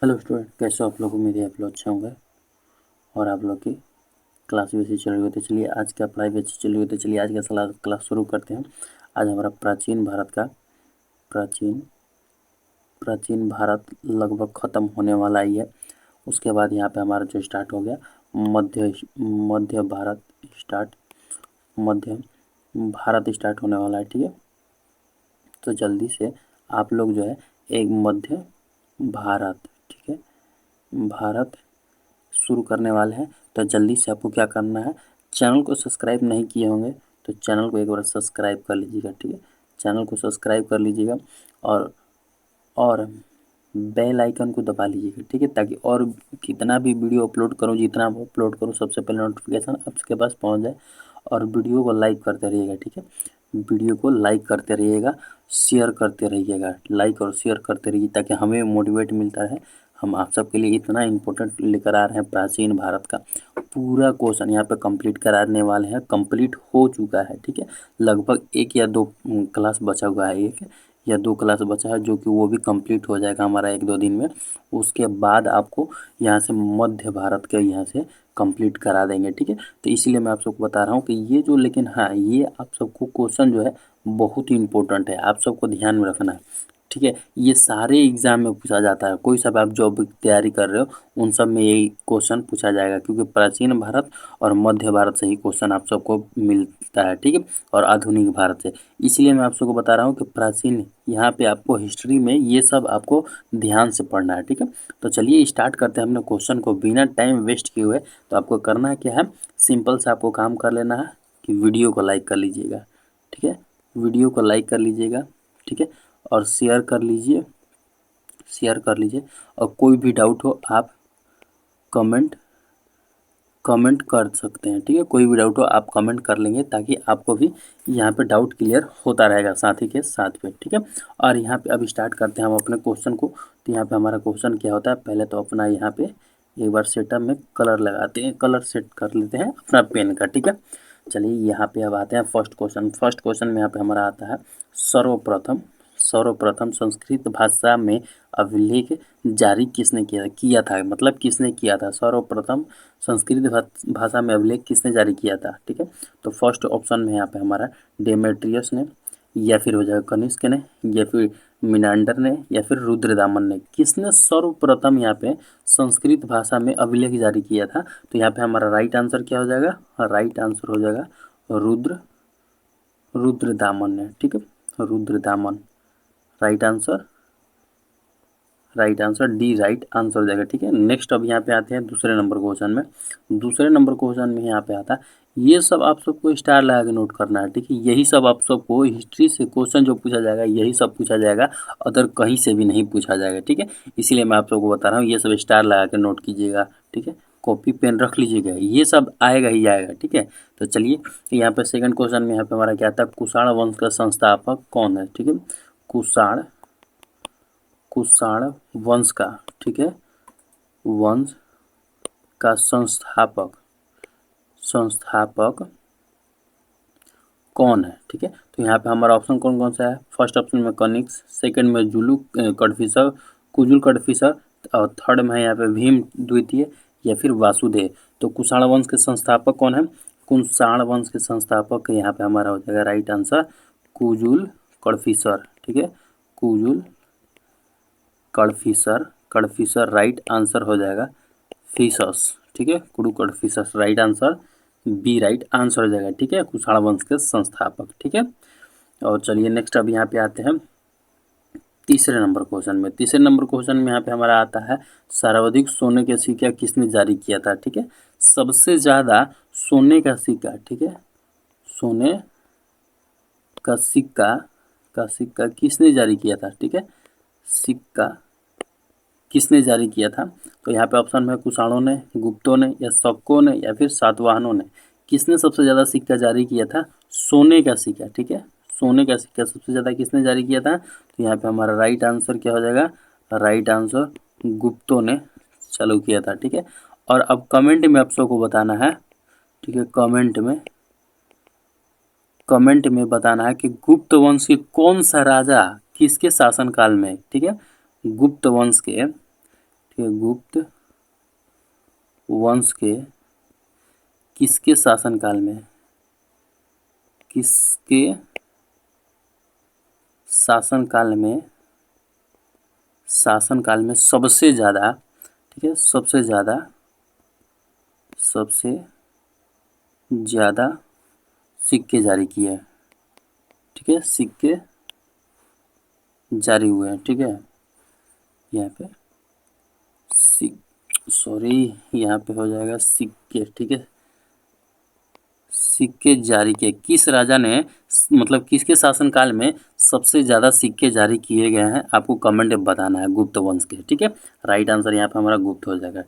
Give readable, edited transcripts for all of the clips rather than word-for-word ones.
Hello student, कैसे हो आप लोग। उम्मीद है आप लोग अच्छे होंगे और आप लोग की क्लास भी अच्छी चल रही हो। तो चलिए आज का पढ़ाई भी अच्छी चल रही हो। तो चलिए आज का क्लास शुरू करते हैं। आज हमारा प्राचीन भारत का प्राचीन प्राचीन भारत लगभग ख़त्म होने वाला ही है। उसके बाद यहाँ पे हमारा जो स्टार्ट हो गया मध्य मध्य भारत स्टार्ट मध्य भारत स्टार्ट होने वाला है। ठीक है, तो जल्दी से आप लोग जो है एक मध्य भारत, ठीक है, भारत शुरू करने वाले हैं। तो जल्दी से आपको क्या करना है, चैनल को सब्सक्राइब नहीं किए होंगे तो चैनल को एक बार सब्सक्राइब कर लीजिएगा। ठीक है, चैनल को सब्सक्राइब कर लीजिएगा और और बेल आइकन को दबा लीजिएगा। ठीक है, ताकि और कितना भी वीडियो अपलोड करूँ, जितना अपलोड करूँ, सबसे पहले नोटिफिकेशन आपके पास पहुँच जाए। और वीडियो को लाइक करते रहिएगा। ठीक है, वीडियो को लाइक करते रहिएगा, शेयर करते रहिएगा, लाइक और शेयर करते रहिए ताकि हमें मोटिवेट मिलता है। हम आप सबके लिए इतना इम्पोर्टेंट लेकर आ रहे हैं। प्राचीन भारत का पूरा क्वेश्चन यहाँ पे कंप्लीट कराने वाले हैं। कंप्लीट हो चुका है। ठीक है, लगभग एक या दो क्लास बचा हुआ है, एक या दो क्लास बचा है, जो कि वो भी कंप्लीट हो जाएगा हमारा एक दो दिन में। उसके बाद आपको यहाँ से मध्य भारत के यहाँ से कंप्लीट करा देंगे। ठीक है, तो इसीलिए मैं आप सबको बता रहा हूँ कि ये जो, लेकिन हाँ, ये आप सबको क्वेश्चन जो है बहुत ही इंपॉर्टेंट है, आप सबको ध्यान में रखना है। ठीक है, ये सारे एग्जाम में पूछा जाता है। कोई सा भी आप जॉब की तैयारी कर रहे हो उन सब में यही क्वेश्चन पूछा जाएगा, क्योंकि प्राचीन भारत और मध्य भारत से ही क्वेश्चन आप सबको मिलता है। ठीक है, और आधुनिक भारत से। इसलिए मैं आप सबको बता रहा हूँ कि प्राचीन, यहाँ पे आपको हिस्ट्री में ये सब आपको ध्यान से पढ़ना है। ठीक है, तो चलिए स्टार्ट करते हैं अपने क्वेश्चन को बिना टाइम वेस्ट किए हुए। तो आपको करना है क्या है, सिंपल से आपको काम कर लेना है कि वीडियो को लाइक कर लीजिएगा। ठीक है, वीडियो को लाइक कर लीजिएगा। ठीक है, और शेयर कर लीजिए। और कोई भी डाउट हो आप कमेंट कमेंट कर सकते हैं। ठीक है, कोई भी डाउट हो आप कमेंट कर लेंगे, ताकि आपको भी यहाँ पे डाउट क्लियर होता रहेगा साथ ही के साथ पे। ठीक है, और यहाँ पे अब स्टार्ट करते हैं हम अपने क्वेश्चन को। तो यहाँ पे हमारा क्वेश्चन क्या होता है, पहले तो अपना यहाँ पे एक बार सेटअप में कलर लगाते हैं, कलर सेट कर लेते हैं अपना पेन का। ठीक है, चलिए यहाँ पे अब आते हैं फर्स्ट क्वेश्चन। फर्स्ट क्वेश्चन में यहाँ पे हमारा आता है, सर्वप्रथम सर्वप्रथम संस्कृत भाषा में अभिलेख जारी किसने किया किया था, मतलब किसने किया था। सर्वप्रथम संस्कृत भाषा में अभिलेख किसने जारी किया था। ठीक है, तो फर्स्ट ऑप्शन में यहाँ पे हमारा डेमेट्रियस ने, या फिर हो जाएगा कनिष्क ने, या फिर मिनांडर ने, या फिर रुद्रदामन ने। किसने सर्वप्रथम यहाँ पे संस्कृत भाषा में अभिलेख जारी किया था। तो यहाँ पे हमारा राइट आंसर क्या हो जाएगा, राइट आंसर हो जाएगा रुद्रदामन ने। ठीक है, Rudradaman right answer D right answer हो जाएगा। ठीक है, नेक्स्ट अब यहाँ पे आते हैं दूसरे नंबर क्वेश्चन में। दूसरे नंबर क्वेश्चन में यहाँ पे आता है, ये सब आप सबको स्टार लगा के नोट करना है। ठीक है, यही सब आप सबको हिस्ट्री से क्वेश्चन जो पूछा जाएगा यही सब पूछा जाएगा, अदर कहीं से भी नहीं पूछा जाएगा। ठीक है, इसीलिए मैं आप सबको बता रहा हूँ, ये सब स्टार लगा के नोट कीजिएगा। ठीक है, कॉपी पेन रख लीजिएगा, ये सब आएगा ही आएगा। ठीक है, तो चलिए यहाँ पे सेकंड क्वेश्चन में यहाँ पे हमारा क्या आता है, कुषाण वंश का संस्थापक कौन है। ठीक है, कुषाण कुषाण वंश का, ठीक है, वंश का संस्थापक कौन है। ठीक है, तो यहाँ पे हमारा ऑप्शन कौन कौन सा है, फर्स्ट ऑप्शन में कनिष्क, सेकंड में जुलू कडफिसर कुजुल कडफिसर, और थर्ड में है यहाँ पे भीम द्वितीय, या फिर वासुदेव। तो कुषाण वंश के संस्थापक कौन है, कुषाण वंश के संस्थापक यहाँ पे हमारा हो जाएगा राइट आंसर कुजुल कडफिसर। ठीक है, कुजुल कडफिसर राइट आंसर हो जाएगा फिशस। ठीक है, कुडू Kadphises right answer B right answer हो जाएगा। ठीक है, कुषाण वंश के संस्थापक। ठीक है, और चलिए नेक्स्ट अब यहाँ पे आते हैं तीसरे नंबर क्वेश्चन में। तीसरे नंबर क्वेश्चन में यहाँ पे हमारा आता है, सर्वाधिक सोने का सिक्का किसने जारी किया था। ठीक है, सबसे ज्यादा सोने का सिक्का, ठीक है, सोने का सिक्का किसने जारी किया था। ठीक है, सिक्का किसने जारी किया था। तो यहाँ पे ऑप्शन में कुषाणों ने, गुप्तों ने, या शकों ने, या फिर सातवाहनों ने। किसने सबसे ज़्यादा सिक्का जारी किया था, सोने का सिक्का। ठीक है, सोने का सिक्का सबसे ज़्यादा किसने जारी किया था। तो यहाँ पे हमारा राइट आंसर क्या हो जाएगा, राइट आंसर गुप्तों ने चालू किया था। ठीक है, और अब कमेंट में आप सबको बताना है। ठीक है, कमेंट में बताना है कि गुप्त वंश के कौन सा राजा किसके शासनकाल में। ठीक है, गुप्त वंश के, ठीक है, गुप्त वंश के किसके शासनकाल में, किसके शासनकाल में सबसे ज़्यादा, ठीक है, सबसे ज़्यादा सिक्के जारी किए, ठीक है, सिक्के जारी हुए हैं, ठीक है, यहाँ पे यहाँ पे हो जाएगा सिक्के, ठीक है, सिक्के जारी किए, किस राजा ने, मतलब किसके शासनकाल में सबसे ज़्यादा सिक्के जारी किए गए हैं, आपको कमेंट में बताना है, गुप्त वंश के, ठीक है। राइट आंसर यहाँ पे हमारा गुप्त हो जाएगा,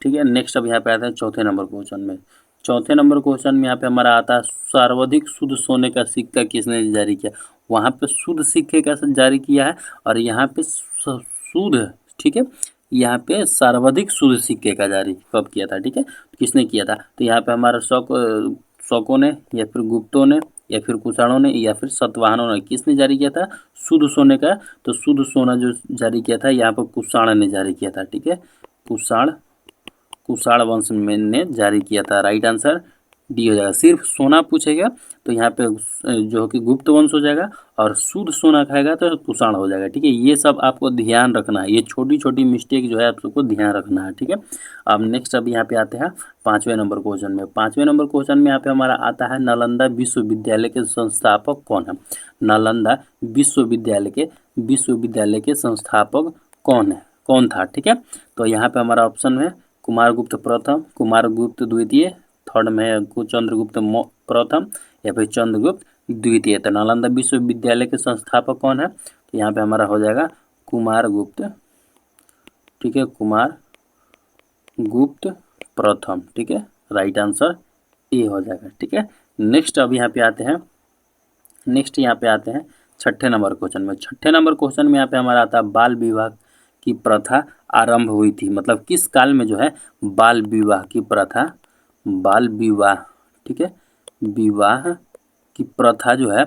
ठीक है। नेक्स्ट अब यहाँ पे आता है चौथे नंबर क्वेश्चन में। चौथे नंबर क्वेश्चन में यहाँ पे हमारा आता है सर्वाधिक शुद्ध सोने का सिक्का किसने जारी किया। वहाँ पे शुद्ध सिक्के का जारी किया है और यहाँ पे शुद्ध, ठीक है, यहाँ पे सर्वाधिक शुद्ध सिक्के का जारी कब किया था, ठीक है, किसने किया था। तो यहाँ पे हमारा शकों ने या फिर गुप्तों ने या फिर कुषाणों ने या फिर सातवाहनों ने, किसने जारी किया था शुद्ध सोने का। तो शुद्ध सोना जो जारी किया था यहाँ पर कुषाण ने जारी किया था, ठीक है, कुषाण वंश में ने जारी किया था। राइट आंसर डी हो जाएगा। सिर्फ सोना पूछेगा तो यहाँ पे जो कि गुप्त वंश हो जाएगा और शुद्ध सोना खाएगा तो कुषाण हो जाएगा, ठीक है। ये सब आपको ध्यान रखना है, ये छोटी छोटी मिस्टेक जो है आप सबको ध्यान रखना है, ठीक है। अब नेक्स्ट अब यहाँ पे आते हैं पाँचवें नंबर क्वेश्चन में। पाँचवें नंबर क्वेश्चन में यहाँ पे हमारा आता है नालंदा विश्वविद्यालय के संस्थापक कौन है। नालंदा विश्वविद्यालय के संस्थापक कौन था, ठीक है। तो यहाँ पे हमारा ऑप्शन है कुमारगुप्त प्रथम, कुमारगुप्त द्वितीय, थर्ड में है चंद्रगुप्त प्रथम या फिर चंद्रगुप्त द्वितीय। तो नालंदा विश्वविद्यालय के संस्थापक कौन है। तो यहाँ पे हमारा हो जाएगा कुमारगुप्त, ठीक है, कुमारगुप्त प्रथम, ठीक है। राइट आंसर ए हो जाएगा, ठीक है। नेक्स्ट अब यहाँ पे आते हैं छठे नंबर क्वेश्चन में। छठे नंबर क्वेश्चन में यहाँ पे हमारा आता है बाल विवाह की प्रथा आरंभ हुई थी। मतलब किस काल में जो है बाल विवाह की प्रथा, बाल विवाह, ठीक है, विवाह की प्रथा जो है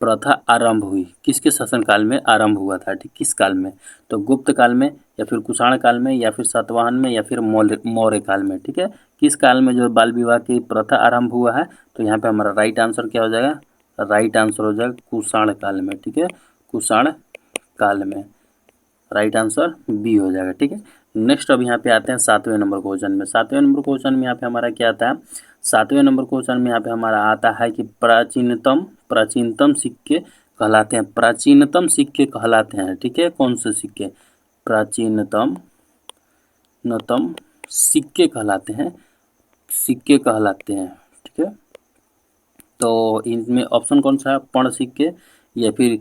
प्रथा आरंभ हुई, किसके शासनकाल में आरंभ हुआ था, ठीक, किस काल में। तो गुप्त काल में या फिर कुषाण काल में या फिर सातवाहन में या फिर मौर्य काल में, ठीक है। किस काल में जो बाल विवाह की प्रथा आरंभ हुआ है। तो यहाँ पे हमारा राइट आंसर क्या हो जाएगा, राइट आंसर हो जाएगा कुषाण काल में, ठीक है, कुषाण काल में। राइट आंसर बी हो जाएगा, ठीक है। नेक्स्ट अब यहाँ पे आते हैं सातवें नंबर क्वेश्चन में। सातवें नंबर क्वेश्चन में यहाँ पे हमारा क्या आता है, सातवें नंबर क्वेश्चन में यहाँ पे हमारा आता है कि प्राचीनतम सिक्के कहलाते हैं, प्राचीनतम सिक्के कहलाते हैं, ठीक है। कौन से सिक्के, प्राचीनतम सिक्के कहलाते हैं, ठीक है। तो इनमें ऑप्शन कौन सा है, पर्ण सिक्के या फिर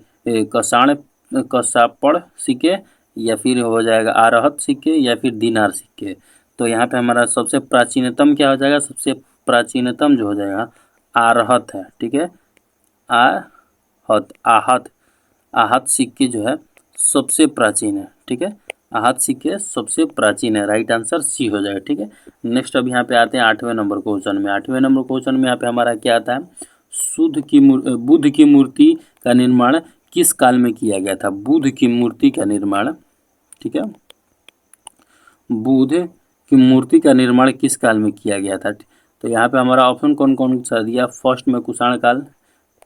कसापड़ सिक्के या फिर हो जाएगा आरहत सिक्के या फिर दिनार सिक्के। तो यहाँ पे हमारा सबसे प्राचीनतम क्या हो जाएगा, सबसे प्राचीनतम जो हो जाएगा आरहत है, ठीक है, आहत सिक्के जो है सबसे प्राचीन है, ठीक है, आहत सिक्के सबसे प्राचीन है। राइट आंसर सी हो जाएगा, ठीक है। नेक्स्ट अब यहाँ पे आते हैं आठवें नंबर क्वेश्चन में। आठवें नंबर क्वेश्चन में यहाँ पे हमारा क्या आता है, बुद्ध की मूर्ति का निर्माण किस काल में किया गया था। बुद्ध की मूर्ति का निर्माण, ठीक है, बुद्ध की मूर्ति का निर्माण किस काल में किया गया था। तो यहाँ पे हमारा ऑप्शन कौन कौन सा दिया, फर्स्ट में कुषाण काल,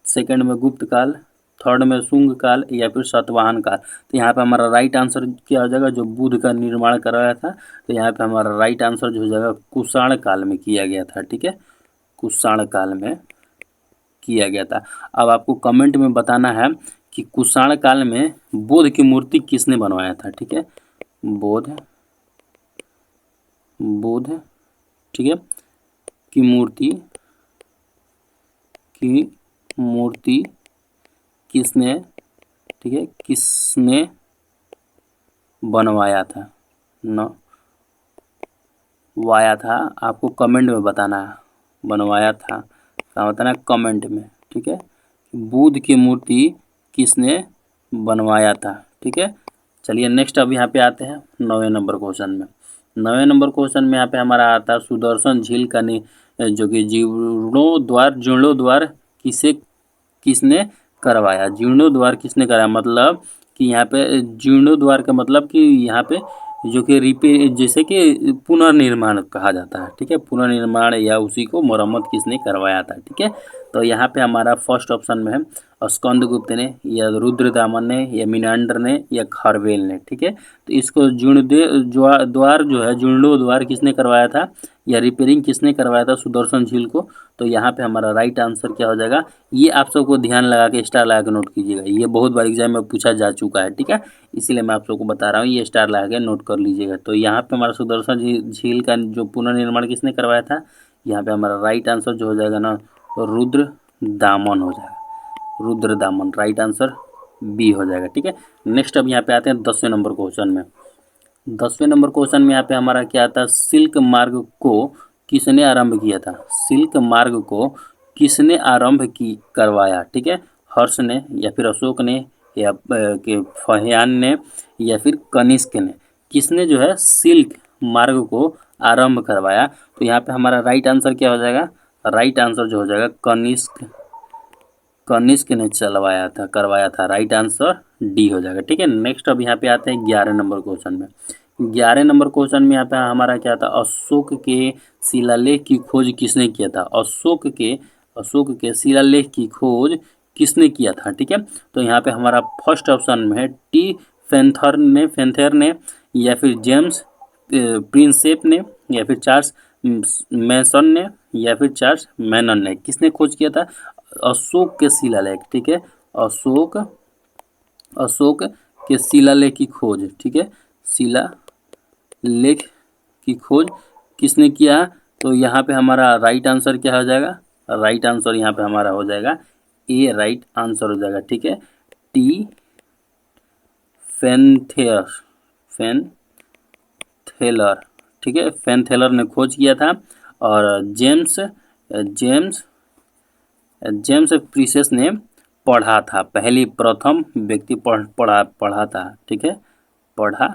सेकंड में गुप्त काल, थर्ड में शुंग काल या फिर सातवाहन काल। तो यहाँ पे हमारा राइट आंसर क्या हो जाएगा, जो बुद्ध का निर्माण कराया था। तो यहाँ पे हमारा राइट आंसर जो हो जाएगा कुषाण काल में किया गया था, ठीक है, कुषाण काल में किया गया था। अब आपको कमेंट में बताना है कि कुषाण काल में बुद्ध की मूर्ति किसने बनवाया था, ठीक है, बुद्ध, ठीक है, की मूर्ति किसने, ठीक है, किसने बनवाया था, वाया था। आपको कमेंट में बताना है, बनवाया था क्या बताना है कमेंट में, ठीक है। बुद्ध की मूर्ति किसने बनवाया था, ठीक है। चलिए नेक्स्ट अब यहाँ पे आते हैं 9वें नंबर क्वेश्चन में। 9वें नंबर क्वेश्चन में यहाँ पे हमारा आता है सुदर्शन झील का जो कि जीर्णोद्वार किसने करवाया। जीर्णोद्वार किसने कराया, मतलब कि यहाँ पे जीर्णोद्वार का मतलब कि यहाँ पे जो कि जैसे कि पुनर्निर्माण कहा जाता है, ठीक है, पुनर्निर्माण या उसी को मरम्मत किसने करवाया था, ठीक है। तो यहाँ पे हमारा फर्स्ट ऑप्शन में है स्कंदगुप्त ने, या रुद्रदामन ने, या मिनांडर ने, या खारवेल ने, ठीक है। तो इसको द्वार जो है जीर्णोद्वार किसने करवाया था, या रिपेयरिंग किसने करवाया था सुदर्शन झील को। तो यहाँ पे हमारा राइट आंसर क्या हो जाएगा, ये आप सबको ध्यान लगा के स्टार लगा के नोट कीजिएगा, ये बहुत बार एग्जाम में पूछा जा चुका है, ठीक है, इसीलिए मैं आप सबको बता रहा हूँ, ये स्टार लगा के नोट कर लीजिएगा। तो यहाँ पे हमारा सुदर्शन झील का जो पुनर्निर्माण किसने करवाया था, यहाँ पे हमारा राइट आंसर जो हो जाएगा ना, रुद्र दामन हो जाएगा, रुद्र दामन, राइट आंसर बी हो जाएगा, ठीक है। नेक्स्ट अब यहाँ पे आते हैं 10वें नंबर क्वेश्चन में। 10वें नंबर क्वेश्चन में यहाँ पे हमारा क्या आता है, सिल्क मार्ग को किसने आरंभ किया था, सिल्क मार्ग को किसने आरंभ की करवाया, ठीक है, हर्ष ने, या फिर अशोक ने, या फहियान ने, या फिर कनिष्क ने, किसने जो है सिल्क मार्ग को आरंभ करवाया। तो यहाँ पे हमारा राइट आंसर क्या हो जाएगा, राइट आंसर जो हो जाएगा कनिष्क ने चलवाया था, करवाया था, राइट आंसर डी हो जाएगा, ठीक है। नेक्स्ट अब यहाँ पे आते हैं 11 नंबर क्वेश्चन में। 11 नंबर क्वेश्चन में यहाँ पे हमारा क्या था, अशोक के शिलालेख की खोज किसने किया था, अशोक के शिलालेख की खोज किसने किया था, ठीक है। तो यहाँ पे हमारा फर्स्ट ऑप्शन में है टी फेंथर ने, या फिर जेम्स प्रिंसेप ने, या फिर चार्ल्स मैसन ने, या फिर चार्ल्स मैनन ने, किसने खोज किया था, अशोक के शिलालेख, ठीक है, अशोक के शिलालेख की खोज, ठीक है, शिलालेख की खोज किसने किया। तो यहाँ पे हमारा राइट आंसर क्या हो जाएगा, राइट आंसर यहाँ पे हमारा हो जाएगा ए, राइट आंसर हो जाएगा, ठीक है, टी फेनथेलर, ठीक है, फेनथेलर ने खोज किया था। और जेम्स प्रीसेस ने पढ़ा था, प्रथम व्यक्ति पढ़ा था, ठीक है, पढ़ा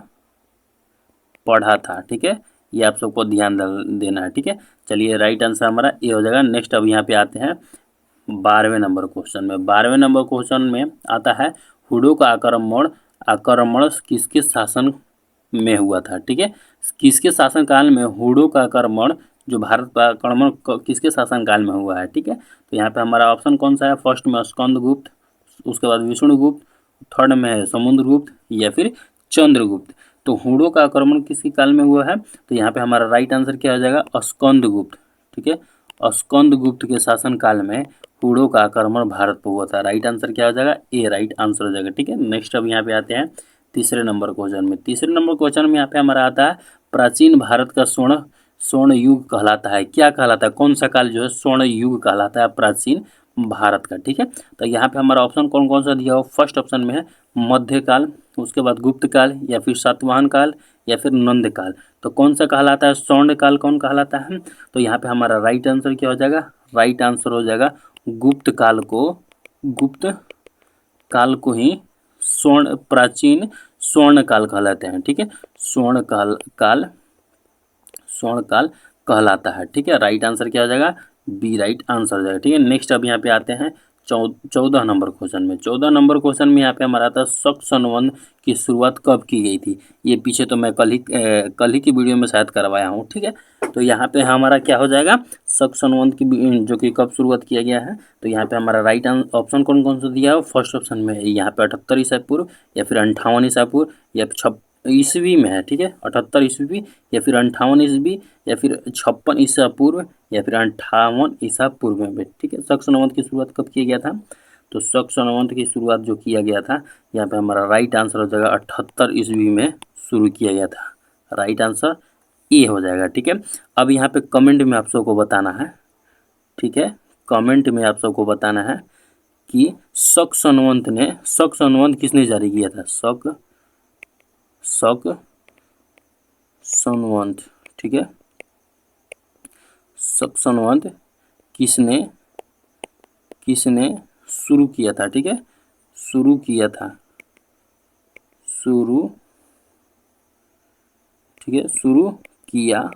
था, ठीक है, ये आप सबको ध्यान देना है, ठीक है। चलिए राइट आंसर हमारा ए हो जाएगा। नेक्स्ट अब यहाँ पे आते हैं 12वें नंबर क्वेश्चन में। 12वें नंबर क्वेश्चन में आता है हुडो का आक्रमण किसके शासन में हुआ था, ठीक है, किसके शासनकाल में हुडो का आक्रमण, जो भारत पर आक्रमण किसके शासनकाल में हुआ है, ठीक है। तो यहाँ पे हमारा ऑप्शन कौन सा है, फर्स्ट में स्कंदगुप्त, उसके बाद विष्णुगुप्त, थर्ड में है समुद्रगुप्त, या फिर चंद्रगुप्त। तो हुडो का आक्रमण किसके काल में हुआ है, तो यहाँ पे हमारा राइट आंसर क्या हो जाएगा, स्कंदगुप्त, ठीक है, स्कंदगुप्त के शासन काल में हुडो का आक्रमण भारत पर हुआ था, राइट आंसर क्या हो जाएगा, ए, राइट आंसर हो जाएगा, ठीक है। नेक्स्ट अब यहाँ पे आते हैं तीसरे नंबर क्वेश्चन में। तीसरे नंबर क्वेश्चन में यहाँ पे हमारा आता है प्राचीन भारत का स्वर्ण युग कहलाता है, क्या कहलाता है, कौन सा काल जो है स्वर्ण युग कहलाता है प्राचीन भारत का, ठीक है। तो यहाँ पे हमारा ऑप्शन कौन कौन सा दिया हो, फर्स्ट ऑप्शन में है मध्यकाल, उसके बाद गुप्त काल, या फिर सातवाहन काल, या फिर नंद काल। तो कौन सा कहलाता है, स्वर्ण काल कौन कहलाता है। तो यहाँ पे हमारा राइट आंसर क्या हो जाएगा, राइट आंसर हो जाएगा गुप्त काल को ही प्राचीन स्वर्ण काल कहलाते हैं, ठीक है, स्वर्ण काल कहलाता है, ठीक है, राइट आंसर क्या हो जाएगा, बी, राइट आंसर हो जाएगा, ठीक है। नेक्स्ट अब यहाँ पे आते हैं 14 नंबर क्वेश्चन में। 14 नंबर क्वेश्चन में यहाँ पे हमारा था शक संवत की शुरुआत कब की गई थी। ये पीछे तो मैं कल ही की वीडियो में शायद करवाया हूँ, ठीक है। तो यहाँ पे हमारा क्या हो जाएगा, शक संवत की जो कि कब शुरुआत किया गया है। तो यहाँ पे हमारा राइट ऑप्शन कौन कौन सा दिया है, फर्स्ट ऑप्शन में यहाँ पे 78 ईसा पूर्व, या फिर 58 ईसा पूर्व, या फिर ईस्वी में है, ठीक है, 78 ईस्वी, या फिर 58 ईस्वी, या फिर 56 ईसा पूर्व, या फिर 58 ईसा पूर्व में, ठीक है। शक संवत की शुरुआत कब किया गया था, तो शक संवत की शुरुआत जो किया गया था, यहाँ पे हमारा राइट आंसर हो जाएगा 78 ईस्वी में शुरू किया गया था, राइट आंसर ए हो जाएगा, ठीक है। अब यहाँ पे कमेंट में आप सबको बताना है, ठीक है, कमेंट में आप सबको बताना है कि शक संवत किसने जारी किया था, शक संवत, ठीक है, शक संवत किसने शुरू किया था, ठीक है, शुरू किया था, ठीक है, शुरू किया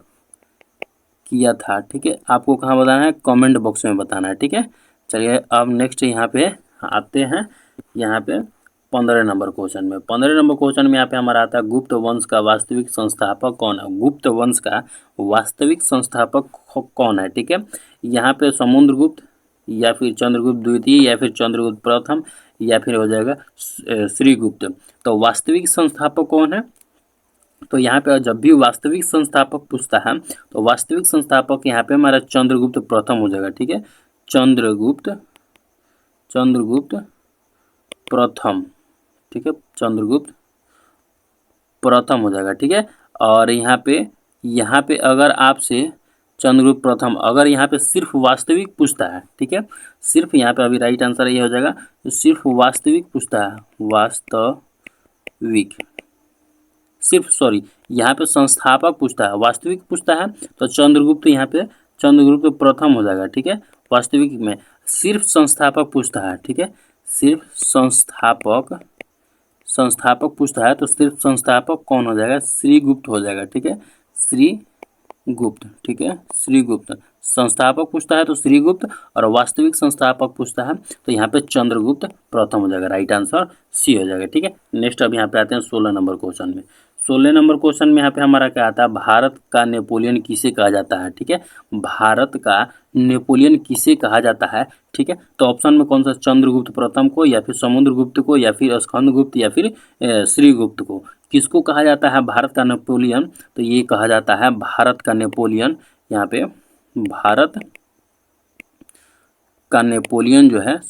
था, ठीक है। आपको कहाँ बताना है, कमेंट बॉक्स में बताना है, ठीक है। चलिए अब नेक्स्ट यहाँ पे आते हैं, यहाँ पे 15 नंबर क्वेश्चन में। 15 नंबर क्वेश्चन में यहाँ पे हमारा आता है गुप्त वंश का वास्तविक संस्थापक कौन है। गुप्त वंश का वास्तविक संस्थापक कौन है, ठीक है। यहाँ पे समुद्रगुप्त या फिर चंद्रगुप्त द्वितीय या फिर चंद्रगुप्त प्रथम या फिर हो जाएगा श्रीगुप्त। तो वास्तविक संस्थापक कौन है, तो यहाँ पे जब भी वास्तविक संस्थापक पूछता है तो वास्तविक संस्थापक यहाँ पे हमारा चंद्रगुप्त प्रथम हो जाएगा, ठीक है। चंद्रगुप्त प्रथम, ठीक है, चंद्रगुप्त प्रथम हो जाएगा, ठीक है। और यहाँ पे अगर आपसे चंद्रगुप्त प्रथम अगर यहाँ पे सिर्फ वास्तविक पूछता है, ठीक है, सिर्फ यहाँ पे अभी राइट आंसर ये हो जाएगा, तो सिर्फ वास्तविक पूछता है, वास्तविक सिर्फ सॉरी यहाँ पे संस्थापक पूछता है, वास्तविक पूछता है तो चंद्रगुप्त यहाँ पे चंद्रगुप्त प्रथम हो जाएगा, ठीक है। वास्तविक में सिर्फ संस्थापक पूछता है, ठीक है, सिर्फ संस्थापक पूछता है तो सिर्फ संस्थापक कौन हो जाएगा, श्रीगुप्त हो जाएगा, ठीक है, श्रीगुप्त, ठीक है, श्रीगुप्त। संस्थापक पूछता है तो श्रीगुप्त और वास्तविक संस्थापक पूछता है तो यहाँ पे चंद्रगुप्त प्रथम हो जाएगा, राइट आंसर सी हो जाएगा, ठीक है। नेक्स्ट अब यहाँ पे आते हैं 16 नंबर क्वेश्चन में। 16 नंबर क्वेश्चन में यहाँ पे हमारा क्या आता है, भारत का नेपोलियन किसे कहा जाता है, ठीक है। भारत का नेपोलियन किसे कहा जाता है, ठीक है। तो ऑप्शन में कौन सा, चंद्रगुप्त प्रथम को या फिर समुद्रगुप्त को या फिर स्कंदगुप्त या फिर श्रीगुप्त को, किसको कहा जाता है भारत का नेपोलियन, तो ये कहा जाता है भारत का नेपोलियन, यहाँ पे भारत का नेपोलियन जो है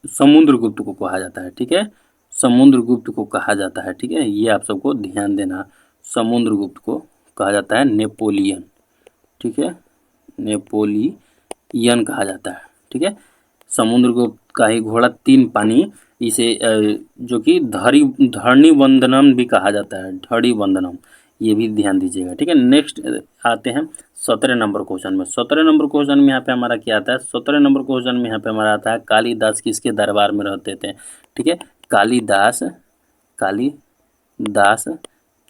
समुद्रगुप्त को कहा जाता है, ठीक है, समुद्रगुप्त को कहा जाता है, ठीक है। ये आप सबको ध्यान देना, समुद्रगुप्त को कहा जाता है नेपोलियन, ठीक है, नेपोलियन कहा जाता है, ठीक है। समुद्रगुप्त का ही घोड़ा 3 पानी, इसे जो कि धरणी वंदनम भी कहा जाता है, धड़ी वंदनम, ये भी ध्यान दीजिएगा, ठीक है। नेक्स्ट आते हैं 17 नंबर क्वेश्चन में। 17 नंबर क्वेश्चन में यहाँ पे हमारा क्या आता है, 17 नंबर क्वेश्चन में यहाँ पे हमारा आता है कालिदास किसके दरबार में रहते थे, ठीक है। कालिदास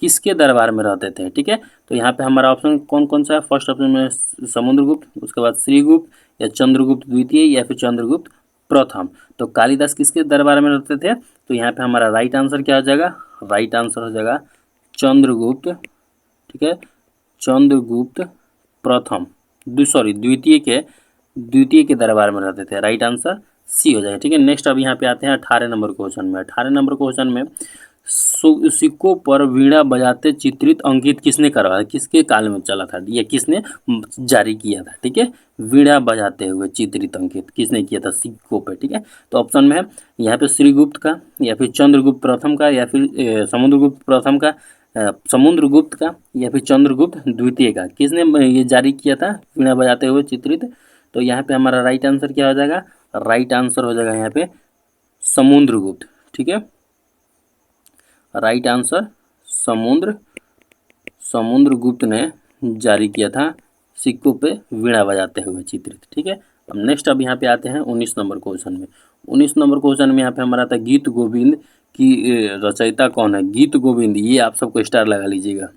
किसके दरबार में रहते थे, ठीक है। तो यहाँ पे हमारा ऑप्शन कौन कौन सा है, फर्स्ट ऑप्शन में समुद्रगुप्त, उसके बाद श्रीगुप्त या चंद्रगुप्त द्वितीय या फिर चंद्रगुप्त प्रथम। तो कालिदास किसके दरबार में रहते थे, तो यहाँ पे हमारा राइट आंसर क्या हो जाएगा, राइट आंसर हो जाएगा चंद्रगुप्त, ठीक है, चंद्रगुप्त प्रथम, द्वितीय के दरबार में रहते थे, राइट आंसर सी हो जाएगा, ठीक है। नेक्स्ट अब यहाँ पे आते हैं 18 नंबर क्वेश्चन में। 18 नंबर क्वेश्चन में सिक्कों पर वीणा बजाते चित्रित अंकित किसने करवाया, किसके काल में चला था, या किसने जारी किया था, ठीक है। वीणा बजाते हुए चित्रित अंकित किसने किया था सिक्कों पे, ठीक है। तो ऑप्शन में है यहाँ पे श्रीगुप्त का या फिर चंद्रगुप्त प्रथम का या फिर समुद्रगुप्त प्रथम का, समुद्रगुप्त का या फिर चंद्रगुप्त द्वितीय का, किसने ये जारी किया था वीणा बजाते हुए चित्रित। तो यहाँ पे हमारा राइट आंसर क्या हो जाएगा, राइट आंसर हो जाएगा यहाँ पे समुद्रगुप्त, ठीक है, राइट आंसर समुद्रगुप्त ने जारी किया था सिक्कों पे वीणा बजाते हुए चित्रित, ठीक है। अब नेक्स्ट अब यहाँ पे आते हैं 19 नंबर क्वेश्चन में। 19 नंबर क्वेश्चन में यहाँ पे हमारा आता है गीत गोविंद की रचयिता कौन है। गीत गोविंद, ये आप सबको स्टार लगा लीजिएगा,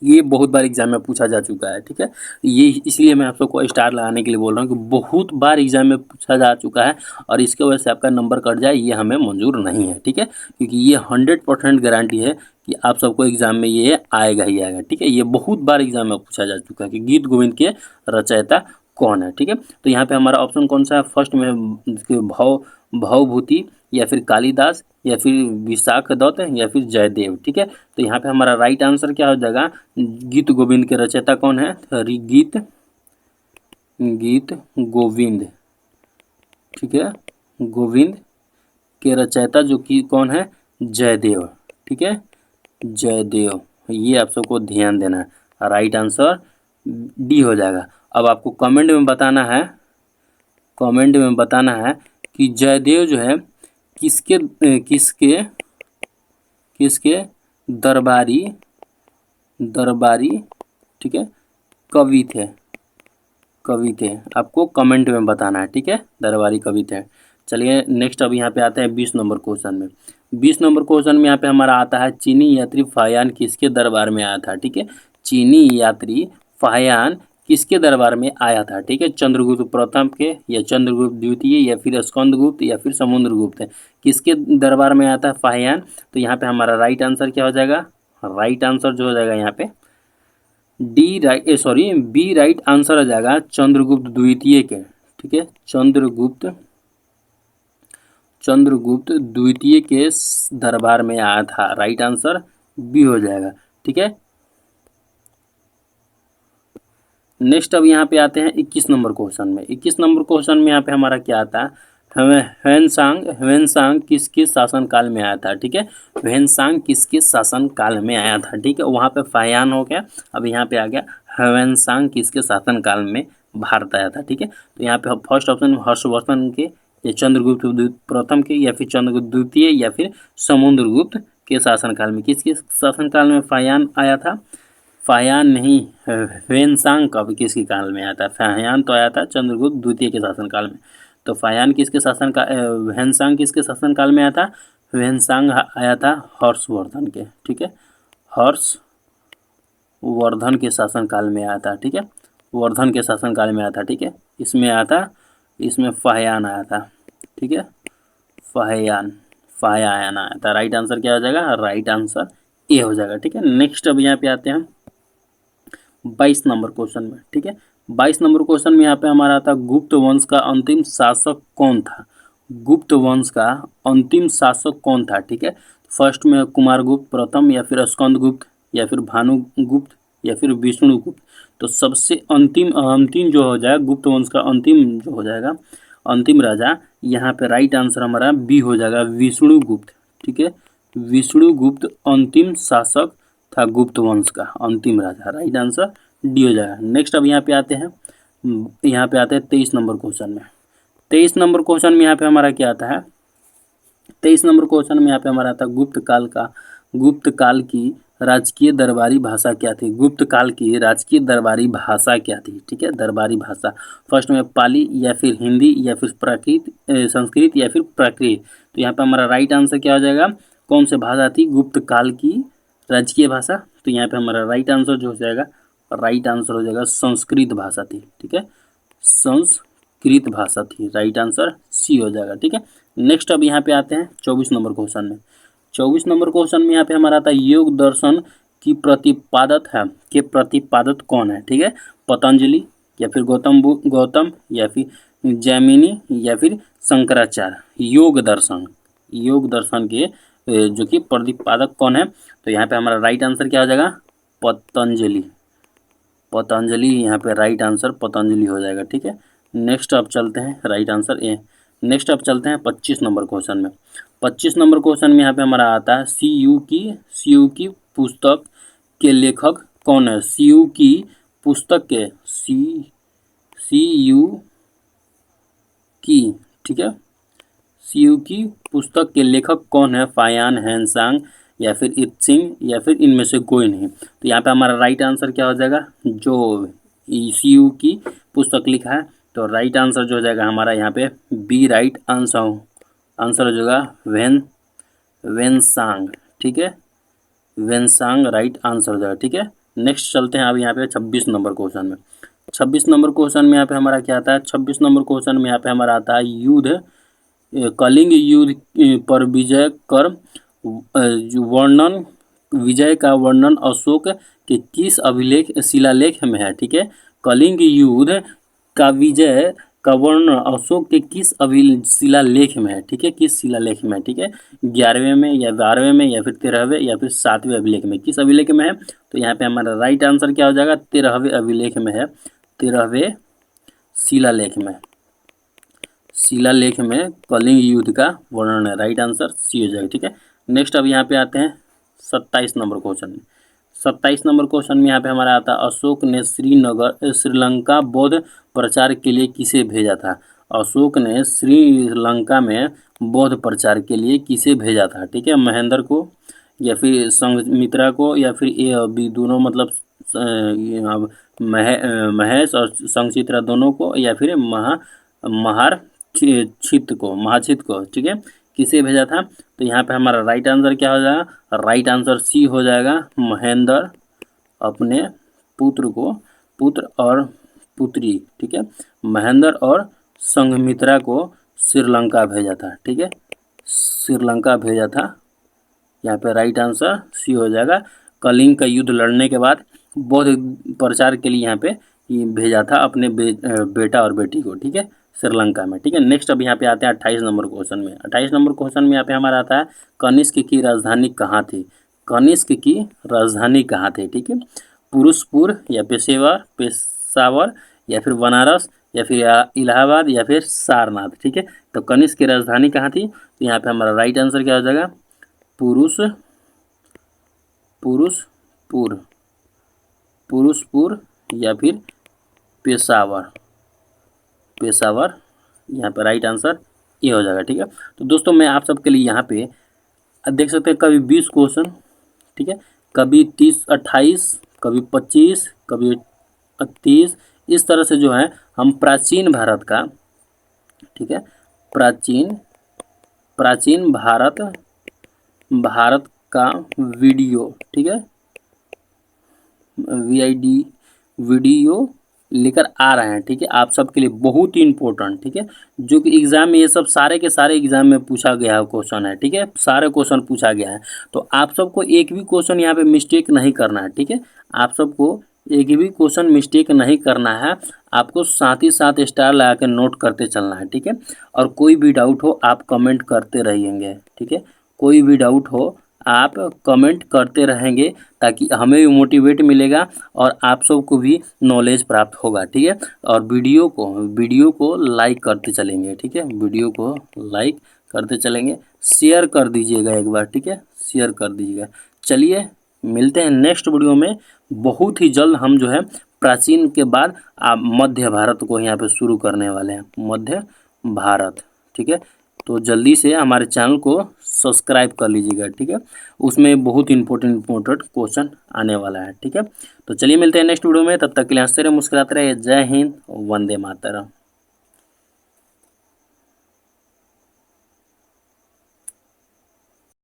ये बहुत बार एग्जाम में पूछा जा चुका है, ठीक है। ये इसलिए मैं आप सबको स्टार लगाने के लिए बोल रहा हूँ कि बहुत बार एग्जाम में पूछा जा चुका है और इसके वजह से आपका नंबर कट जाए ये हमें मंजूर नहीं है, ठीक है। क्योंकि ये 100% गारंटी है कि आप सबको एग्जाम में ये आएगा ही आएगा, ठीक है। ये बहुत बार एग्जाम में पूछा जा चुका है कि गीत गोविंद के रचयिता कौन है, ठीक है। तो यहाँ पे हमारा ऑप्शन कौन सा है, फर्स्ट में भवभूति या फिर कालिदास या फिर विशाख दत्त या फिर जयदेव, ठीक है। तो यहाँ पे हमारा राइट आंसर क्या हो जाएगा, गीत गोविंद के रचयिता कौन है, गीत गोविंद, ठीक है, गोविंद के रचयिता जो कि कौन है, जयदेव, ठीक है, जयदेव, ये आप सबको ध्यान देना है, राइट आंसर डी हो जाएगा। अब आपको कमेंट में बताना है कि जयदेव जो है किसके दरबारी, ठीक है, कवि थे, आपको कमेंट में बताना है, ठीक है, दरबारी कवि थे। चलिए नेक्स्ट अब यहाँ पे आते हैं 20 नंबर क्वेश्चन में। 20 नंबर क्वेश्चन में यहाँ पे हमारा आता है चीनी यात्री फाहियान किसके दरबार में आया था, ठीक है। चीनी यात्री फाहियान किसके दरबार में आया था, ठीक है, चंद्रगुप्त प्रथम के या चंद्रगुप्त द्वितीय या फिर स्कंदगुप्त या फिर समुद्रगुप्त, किसके दरबार में आया था, फाहियान। तो यहाँ पे हमारा राइट आंसर क्या हो जाएगा, राइट आंसर जो हो जाएगा यहाँ पे बी राइट आंसर हो जाएगा चंद्रगुप्त द्वितीय के, ठीक है, चंद्रगुप्त द्वितीय के दरबार में आया था, राइट आंसर बी हो जाएगा, ठीक है। नेक्स्ट अब यहाँ पे आते हैं 21 नंबर क्वेश्चन में। 21 नंबर क्वेश्चन में यहाँ पे हमारा क्या आता है, ह्वेनसांग किसके शासन काल में आया था, ठीक है, ह्वेनसांग किसके शासन काल में आया था, ठीक है, वहाँ पे फाहियान हो गया, अब यहाँ पे आ गया ह्वेनसांग किसके शासन काल में भारत आया था, ठीक है। तो यहाँ पे फर्स्ट ऑप्शन हर्षवर्धन के या चंद्रगुप्त प्रथम के या फिर चंद्रगुप्त द्वितीय या फिर समुद्रगुप्त के शासनकाल में, किसके शासनकाल में फाहियान आया था, फाहियान नहीं, ह्वेनसांग कब किसके काल में आया था, फाहियान तो आया था चंद्रगुप्त द्वितीय के शासनकाल में। तो फाहियान किसके शासन का, ह्वेनसांग किसके शासनकाल में आया था, ह्वेनसांग आया था हर्षवर्धन के, ठीक है, हर्षवर्धन के शासनकाल में आया था, ठीक है, वर्धन के शासनकाल में आया था, ठीक है, इसमें आया था, इसमें फाहियान आया था, ठीक है, फाहियान आया था, राइट आंसर क्या हो जाएगा, राइट आंसर ए हो जाएगा, ठीक है। नेक्स्ट अब यहाँ पे आते हैं 22 नंबर क्वेश्चन में, ठीक है, 22 नंबर क्वेश्चन में यहाँ पे हमारा आता गुप्त वंश का अंतिम शासक कौन था, गुप्त वंश का अंतिम शासक कौन था, ठीक है, फर्स्ट में कुमारगुप्त प्रथम या फिर स्कंदगुप्त या फिर भानुगुप्त या फिर विष्णुगुप्त। तो सबसे अंतिम जो हो जाएगा गुप्त वंश का अंतिम जो हो जाएगा अंतिम राजा, यहाँ पे राइट आंसर हमारा बी हो जाएगा विष्णुगुप्त, ठीक है, विष्णुगुप्त अंतिम शासक था गुप्त वंश का अंतिम राजा, राइट आंसर डी हो जाएगा। नेक्स्ट अब यहाँ पे आते हैं 23 नंबर क्वेश्चन में। 23 नंबर क्वेश्चन में यहाँ पे हमारा क्या आता है, 23 नंबर क्वेश्चन में यहाँ पे हमारा आता है गुप्त काल की राजकीय दरबारी भाषा क्या थी, गुप्त काल की राजकीय दरबारी भाषा क्या थी, ठीक है, दरबारी भाषा फर्स्ट में पाली या फिर हिंदी या फिर संस्कृत या फिर प्राकृत। तो यहाँ पे हमारा राइट आंसर क्या हो जाएगा, कौन सी भाषा थी गुप्त काल की राजकीय भाषा, तो यहाँ पे हमारा राइट आंसर जो हो जाएगा, राइट आंसर हो जाएगा संस्कृत भाषा थी, ठीक है, संस्कृत भाषा थी, राइट आंसर सी हो जाएगा, ठीक है। नेक्स्ट अब यहाँ पे आते हैं 24 नंबर क्वेश्चन में। 24 नंबर क्वेश्चन में यहाँ पे हमारा आता है योग दर्शन की प्रतिपादक कौन है, ठीक है, पतंजलि या फिर गौतम या फिर जैमिनी या फिर शंकराचार्य। योग दर्शन के जो कि प्रतिपादक कौन है, तो यहाँ पे हमारा राइट आंसर क्या हो जाएगा, पतंजलि यहाँ पे राइट आंसर पतंजलि हो जाएगा, ठीक है। नेक्स्ट अब चलते हैं राइट आंसर ए। नेक्स्ट अब चलते हैं 25 नंबर क्वेश्चन में। 25 नंबर क्वेश्चन में यहाँ पे हमारा आता है सी यू की पुस्तक के लेखक कौन है, सी यू की पुस्तक के सी यू की, ठीक है, सी यू की पुस्तक के लेखक कौन है, फाहियान, ह्वेनसांग या फिर इत्सिंग या फिर इनमें से कोई नहीं। तो यहाँ पे हमारा राइट आंसर क्या हो जाएगा, जो सी यू की पुस्तक लिखा है, तो राइट आंसर जो हो जाएगा हमारा यहाँ पे बी राइट आंसर हो जाएगा ह्वेनसांग, ठीक है, ह्वेनसांग राइट आंसर हो जाएगा, ठीक है। नेक्स्ट चलते हैं अब यहाँ पे 26 नंबर क्वेश्चन में। 26 नंबर क्वेश्चन में यहाँ पे हमारा क्या आता है, 26 नंबर क्वेश्चन में यहाँ पे हमारा आता है कलिंग युद्ध पर विजय का वर्णन अशोक के किस शिलालेख में है, ठीक है, कलिंग युद्ध का विजय का वर्णन अशोक के किस शिलालेख में है, ठीक है, किस शिलालेख में है, ठीक है, 11वें में या 12वें में या फिर 13वें या फिर 7वें अभिलेख में, किस अभिलेख में है, तो यहाँ पे हमारा राइट आंसर क्या हो जाएगा, 13वें अभिलेख में है, 13वें शिलालेख में कलिंग युद्ध का वर्णन है, राइट आंसर सी हो जाएगा, ठीक है। नेक्स्ट अब यहाँ पे आते हैं 27 नंबर क्वेश्चन में। 27 नंबर क्वेश्चन में यहाँ पे हमारा आता है अशोक ने श्रीलंका बौद्ध प्रचार के लिए किसे भेजा था, अशोक ने श्रीलंका में बौद्ध प्रचार के लिए किसे भेजा था, ठीक है, महेंद्र को या फिर संघमित्रा को या फिर ये अभी दोनों मतलब महेश और संघमित्रा दोनों को या फिर महाचित को, ठीक है, किसे भेजा था, तो यहाँ पे हमारा राइट आंसर क्या हो जाएगा, राइट आंसर सी हो जाएगा, महेंद्र अपने पुत्र पुत्र और पुत्री, ठीक है, महेंद्र और संघमित्रा को श्रीलंका भेजा था, ठीक है, श्रीलंका भेजा था। यहाँ पे राइट आंसर सी हो जाएगा। कलिंग का युद्ध लड़ने के बाद बौद्ध प्रचार के लिए यहाँ पे ये भेजा था अपने बेटा और बेटी को, ठीक है, श्रीलंका में, ठीक है। नेक्स्ट अब यहाँ पे आते हैं 28 नंबर क्वेश्चन में। 28 नंबर क्वेश्चन में यहाँ पे हमारा आता है कनिष्क की राजधानी कहाँ थी। कनिष्क की राजधानी कहाँ थी, ठीक है, पुरुषपुर या पेशावर या फिर बनारस या फिर इलाहाबाद या फिर सारनाथ, ठीक है। तो कनिष्क की राजधानी कहाँ थी, तो यहाँ पे हमारा राइट आंसर क्या हो जाएगा, पुरुषपुर या फिर पेशावर, यहाँ पे राइट आंसर ये हो जाएगा, ठीक है। तो दोस्तों मैं आप सबके लिए यहाँ पे देख सकते हैं कभी 20 क्वेश्चन, ठीक है, कभी 30-28, कभी 25, कभी 30, इस तरह से जो है हम प्राचीन भारत का, ठीक है, प्राचीन भारत का वीडियो, ठीक है, वीडियो लेकर आ रहे हैं, ठीक है, आप सबके लिए बहुत ही इंपॉर्टेंट, ठीक है, जो कि एग्जाम में ये सब सारे के सारे एग्जाम में पूछा गया क्वेश्चन है, ठीक है, सारे क्वेश्चन पूछा गया है। तो आप सबको एक भी क्वेश्चन यहाँ पे मिस्टेक नहीं करना है, ठीक है, आप सबको एक भी क्वेश्चन मिस्टेक नहीं करना है, आपको साथ ही साथ स्टार लगा के नोट करते चलना है, ठीक है। और कोई भी डाउट हो आप कमेंट करते रहेंगे, ठीक है, कोई भी डाउट हो आप कमेंट करते रहेंगे ताकि हमें भी मोटिवेट मिलेगा और आप सबको भी नॉलेज प्राप्त होगा, ठीक है। और वीडियो को लाइक करते चलेंगे, ठीक है, वीडियो को लाइक करते चलेंगे, शेयर कर दीजिएगा एक बार, ठीक है, शेयर कर दीजिएगा। चलिए मिलते हैं नेक्स्ट वीडियो में। बहुत ही जल्द हम जो है प्राचीन के बाद मध्य भारत को यहाँ पे शुरू करने वाले हैं, मध्य भारत, ठीक है। तो जल्दी से हमारे चैनल को सब्सक्राइब कर लीजिएगा, ठीक है, उसमें बहुत इंपॉर्टेंट क्वेश्चन आने वाला है, ठीक है। तो चलिए मिलते हैं नेक्स्ट वीडियो में, तब तक के लिए हंसते रहे, मुस्कुराते रहे। जय हिंद, वंदे मातरम।